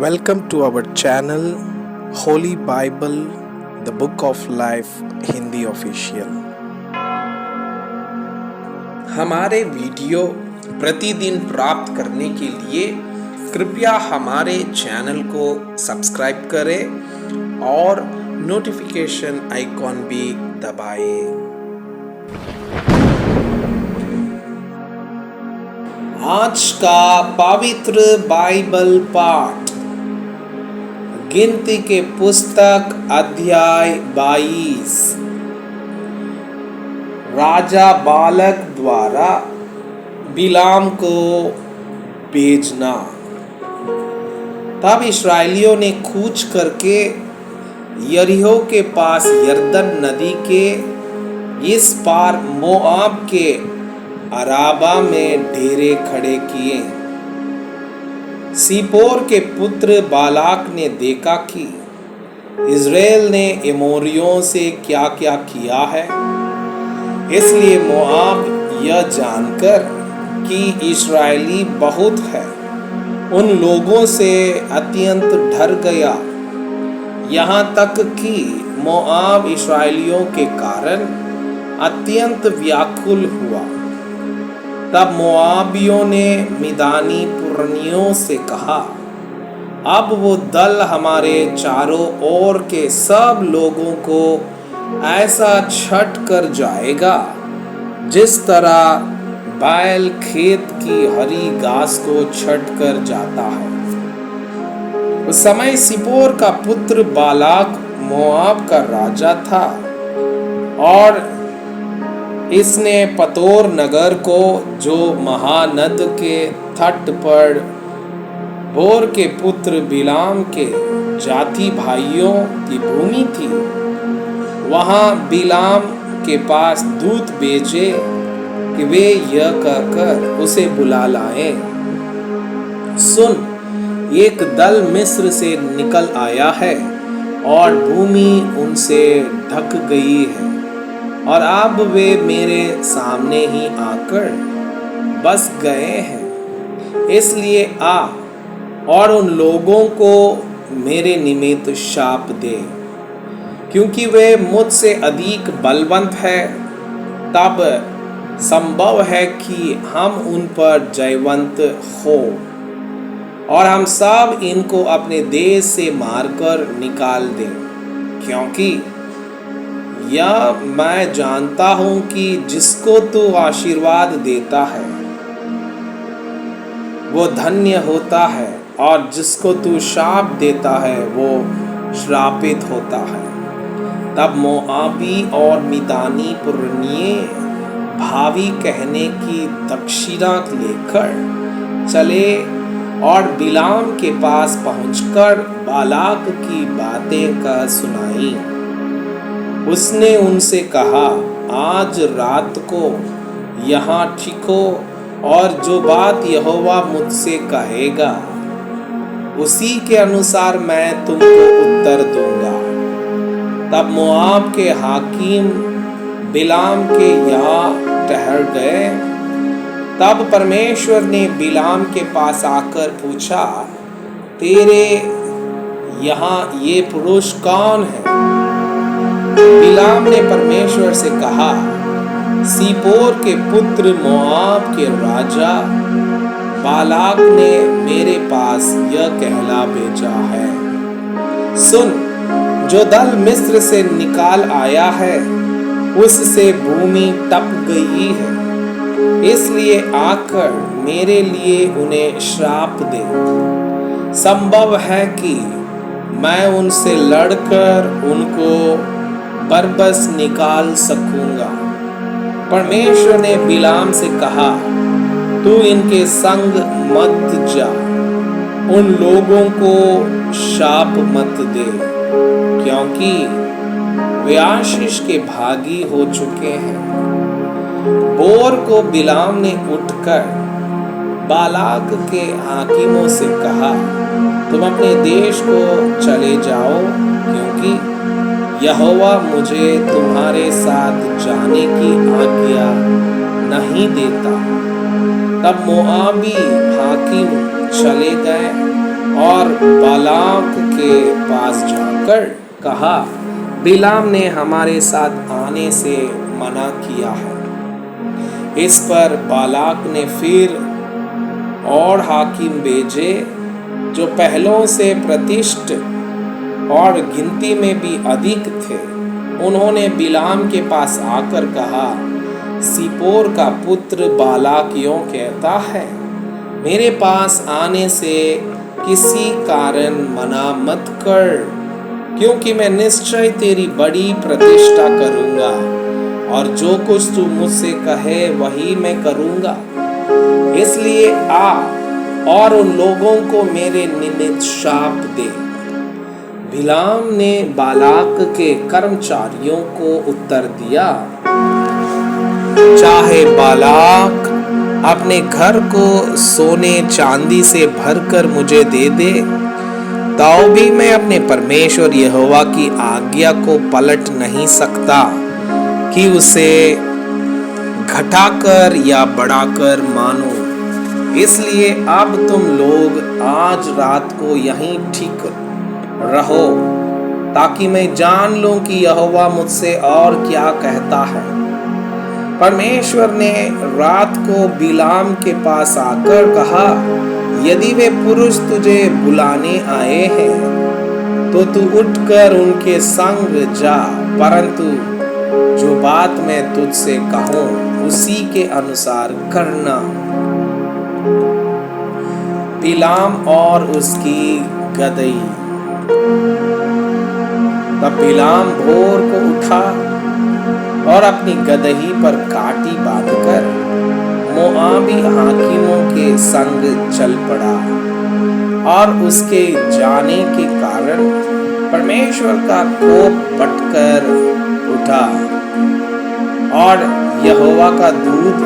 Welcome to our channel Holy Bible, the Book of Life Hindi official. हमारे video प्रतिदिन प्राप्त करने के लिए कृपया हमारे चैनल को सब्सक्राइब करें और नोटिफिकेशन आइकॉन भी दबाएं। आज का पवित्र बाइबल पाठ गिनती के पुस्तक अध्याय 22। राजा बालक द्वारा बिलाम को भेजना। तब इस्राएलियों ने कूच करके यरीहो के पास यरदन नदी के इस पार मोआब के अराबा में डेरे खड़े किए। सिपोर के पुत्र बालाक ने देखा कि इज़राइल ने एमोरियों से क्या क्या किया है, इसलिए मोआब यह जानकर कि इस्राएली बहुत है, उन लोगों से अत्यंत डर गया, यहाँ तक कि मोआब इस्राएलियों के कारण अत्यंत व्याकुल हुआ। तब मोआबियों ने मिदानी पुरनियों से कहा, अब वो दल हमारे चारों ओर के सब लोगों को ऐसा छट कर जाएगा जिस तरह बैल खेत की हरी घास को छट कर जाता है। उस समय सिपोर का पुत्र बालाक मोआब का राजा था और इसने पतोर नगर को, जो महानद के तट पर बोर के पुत्र बिलाम के जाति भाइयों की भूमि थी, वहां बिलाम के पास दूत भेजे कि वे यह कहकर उसे बुला लाएं, सुन, एक दल मिस्र से निकल आया है और भूमि उनसे ढक गई है और अब वे मेरे सामने ही आकर बस गए हैं। इसलिए आ और उन लोगों को मेरे निमित्त शाप दे, क्योंकि वे मुझसे अधिक बलवंत है। तब संभव है कि हम उन पर जयवंत हो और हम सब इनको अपने देश से मारकर निकाल दें, क्योंकि यह मैं जानता हूं कि जिसको तू आशीर्वाद देता है वो धन्य होता है और जिसको तू शाप देता है वो श्रापित होता है। तब मोआबी और मिदानी पुरनिये भावी कहने की दक्षिणा लेकर चले और बिलाम के पास पहुंचकर बालाक की बातें का सुनाई। उसने उनसे कहा, आज रात को यहाँ ठिको और जो बात यहोवा मुझसे कहेगा उसी के अनुसार मैं तुमको उत्तर दूंगा। तब मोआब के हाकिम बिलाम के यहाँ ठहर गए। तब परमेश्वर ने बिलाम के पास आकर पूछा, तेरे यहाँ ये पुरुष कौन है? बिलाम ने परमेश्वर से कहा, सिपोर के पुत्र मोआब के राजा बालाक ने मेरे पास यह कहला भेजा है, सुन, जो दल मिस्र से निकाल आया है उससे भूमि टप गई है, इसलिए आकर मेरे लिए उन्हें श्राप दे। संभव है कि मैं उनसे लड़कर उनको बरबस निकाल सकूंगा। परमेश्वर ने बिलाम से कहा, तू इनके संग मत जा, उन लोगों को शाप मत दे, क्योंकि वे आशीष के भागी हो चुके हैं। बोर को बिलाम ने उठकर बालाक के हाकिमों से कहा, तुम अपने देश को चले जाओ, क्योंकि यहोवा मुझे तुम्हारे साथ जाने की आज्ञा नहीं देता। तब मोआबी हाकिम चले गए और बालाक के पास जाकर कहा, बिलाम ने हमारे साथ आने से मना किया है। इस पर बालाक ने फिर और हाकिम भेजे जो पहलों से प्रतिष्ठ और गिनती में भी अधिक थे। उन्होंने बिलाम के पास आकर कहा, सिपोर का पुत्र बालाक यों कहता है, मेरे पास आने से किसी कारण मना मत कर, क्योंकि मैं निश्चय तेरी बड़ी प्रतिष्ठा करूंगा और जो कुछ तू मुझसे कहे वही मैं करूंगा। इसलिए आ और उन लोगों को मेरे निमित्त शाप दे। बिलाम ने बालाक के कर्मचारियों को उत्तर दिया, चाहे बालाक अपने घर को सोने चांदी से भरकर मुझे दे दे, तो भी मैं अपने परमेश्वर यहोवा की आज्ञा को पलट नहीं सकता कि उसे घटाकर या बढ़ाकर मानो। इसलिए अब तुम लोग आज रात को यहीं ठीक रहो, ताकि मैं जान लूं कि यहोवा मुझसे और क्या कहता है। परमेश्वर ने रात को बिलाम के पास आकर कहा, यदि वे पुरुष तुझे बुलाने आए हैं तो तू उठकर उनके संग जा, परंतु जो बात मैं तुझसे कहूं उसी के अनुसार करना। बिलाम और उसकी गदही। तब बिलाम भोर को उठा और अपनी गदही पर काठी बांधकर मोआबी हाकिमों के संग चल पड़ा, और उसके जाने के कारण परमेश्वर का कोप भड़कर उठा और यहोवा का दूत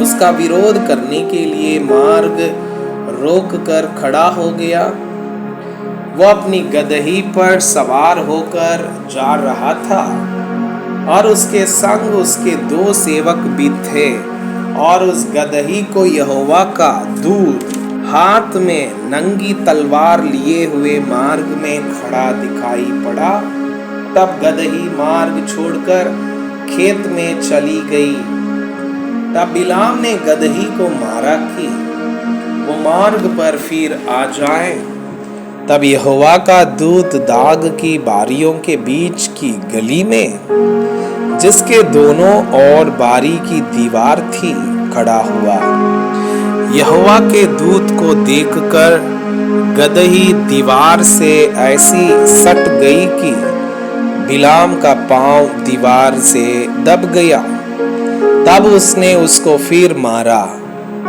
उसका विरोध करने के लिए मार्ग रोक कर खड़ा हो गया। वह अपनी गदही पर सवार होकर जा रहा था और उसके संग उसके 2 सेवक भी थे, और उस गदही को यहोवा का दूत हाथ में नंगी तलवार लिए हुए मार्ग में खड़ा दिखाई पड़ा। तब गदही मार्ग छोड़कर खेत में चली गई। तब बिलाम ने गदही को मारा कि वो मार्ग पर फिर आ जाए। तब यहोवा का दूत दाग की बारियों के बीच की गली में, जिसके दोनों ओर बारी की दीवार थी, खड़ा हुआ। यहोवा के दूत को देखकर गदही दीवार से ऐसी सट गई कि बिलाम का पांव दीवार से दब गया। तब उसने उसको फिर मारा।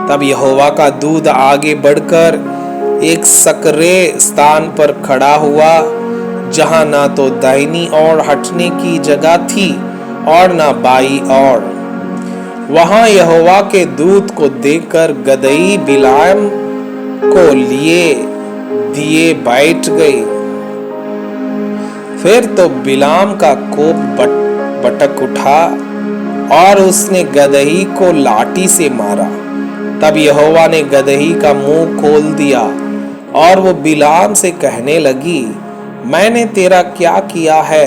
तब यहोवा का दूत आगे बढ़कर एक सकरे स्थान पर खड़ा हुआ, जहां ना तो दाहिनी ओर हटने की जगह थी और ना बाई ओर। वहां यहोवा के दूत को देखकर गदही बिलाम को लिए दिए बैठ गई। फिर तो बिलाम का कोप भड़क उठा और उसने गदही को लाठी से मारा। तब यहोवा ने गदही का मुंह खोल दिया और वो बिलाम से कहने लगी, मैंने तेरा क्या किया है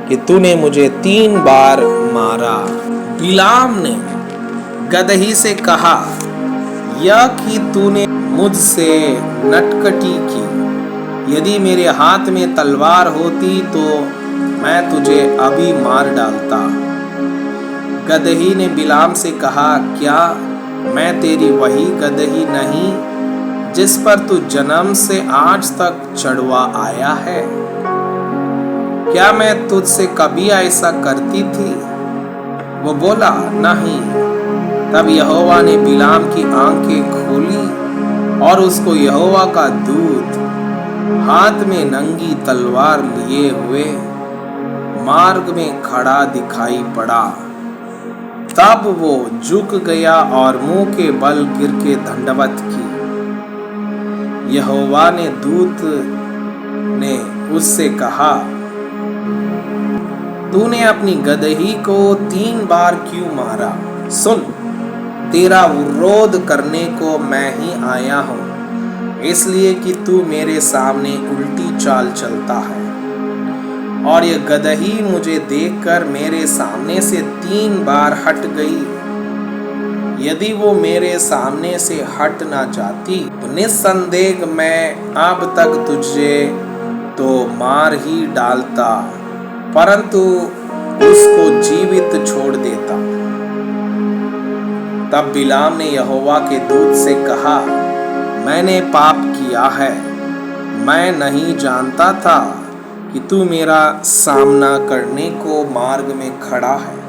कि तूने मुझे 3 बार मारा। बिलाम ने गदही से कहा, यह कि तूने मुझसे नटखटी की। यदि मेरे हाथ में तलवार होती तो मैं तुझे अभी मार डालता। गदही ने बिलाम से कहा, क्या मैं तेरी वही गदही नहीं जिस पर तू जन्म से आज तक चढ़वा आया है? क्या मैं तुझसे कभी ऐसा करती थी? वो बोला, नहीं। तब यहोवा ने बिलाम की आंखें खोली और उसको यहोवा का दूत हाथ में नंगी तलवार लिए हुए मार्ग में खड़ा दिखाई पड़ा। तब वो झुक गया और मुंह के बल गिर के दंडवत की। यहोवा ने दूत ने उससे कहा, तूने अपनी गदही को 3 बार क्यों मारा? सुन, तेरा विरोध करने को मैं ही आया हूं। इसलिए कि तू मेरे सामने उल्टी चाल चलता है। और यह गदही मुझे देखकर मेरे सामने से 3 बार हट गई। यदि वो मेरे सामने से हट ना जाती तो निस्संदेह मैं अब तक तुझे तो मार ही डालता, परंतु उसको जीवित छोड़ देता। तब बिलाम ने यहोवा के दूत से कहा, मैंने पाप किया है। मैं नहीं जानता था कि तू मेरा सामना करने को मार्ग में खड़ा है।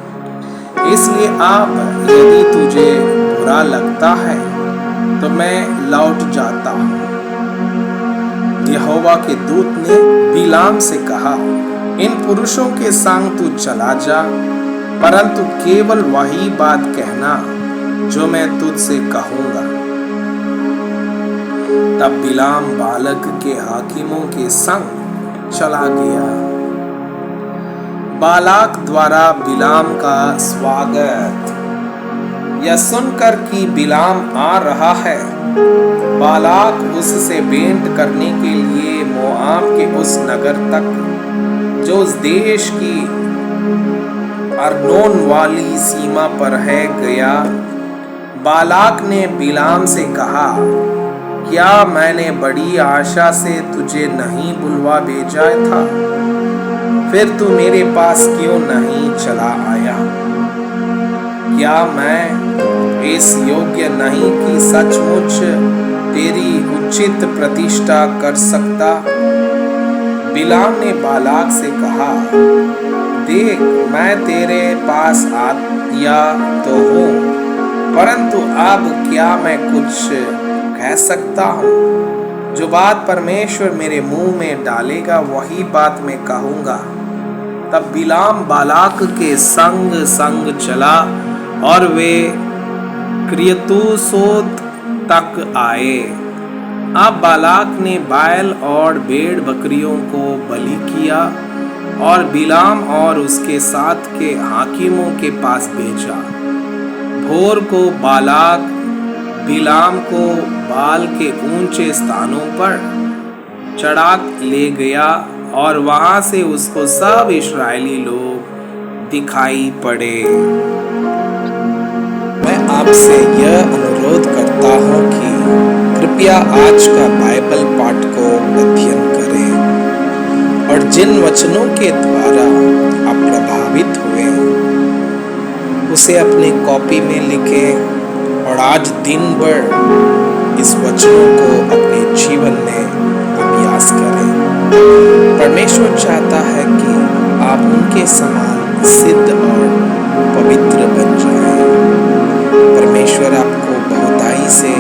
इसलिए अब यदि तुझे बुरा लगता है तो मैं लौट जाता हूँ। यहोवा के दूत ने बिलाम से कहा, इन पुरुषों के संग तू चला जा, परंतु केवल वही बात कहना जो मैं तुझसे कहूंगा। तब बिलाम बालक के हाकिमों के संग चला गया। बालाक द्वारा बिलाम का स्वागत। यह सुनकर कि बिलाम आ रहा है, बालाक उससे भेंट करने के लिए मोआब के उस नगर तक, जो उस देश की अर्नोन वाली सीमा पर है, गया। बालाक ने बिलाम से कहा, क्या मैंने बड़ी आशा से तुझे नहीं बुलवा भेजा था? फिर तू मेरे पास क्यों नहीं चला आया? क्या मैं इस योग्य नहीं कि सचमुच तेरी उचित प्रतिष्ठा कर सकता? बिलाम ने बालाक से कहा, देख, मैं तेरे पास आया तो हूँ, परंतु अब क्या मैं कुछ कह सकता हूँ? जो बात परमेश्वर मेरे मुंह में डालेगा वही बात मैं कहूँगा। तब बिलाम बालाक के संग संग चला और वे किर्यतूसोत तक आए। अब बालाक ने बैल और भेड़ बकरियों को बलि किया और बिलाम और उसके साथ के हाकिमों के पास भेजा। भोर को बालाक बिलाम को बाल के ऊंचे स्थानों पर चढ़ा ले गया और वहां से उसको सब इस्राएली लोग दिखाई पड़े। मैं आपसे यह अनुरोध करता हूँ कि कृपया आज का बाइबल पाठ को अध्ययन करें और जिन वचनों के द्वारा आप प्रभावित हुए उसे अपनी कॉपी में लिखें और आज दिन भर इस वचनों को अपने जीवन में अभ्यास करें। परमेश्वर चाहता है कि आप उनके समान सिद्ध और पवित्र बन जाएं। परमेश्वर आपको बहुताई से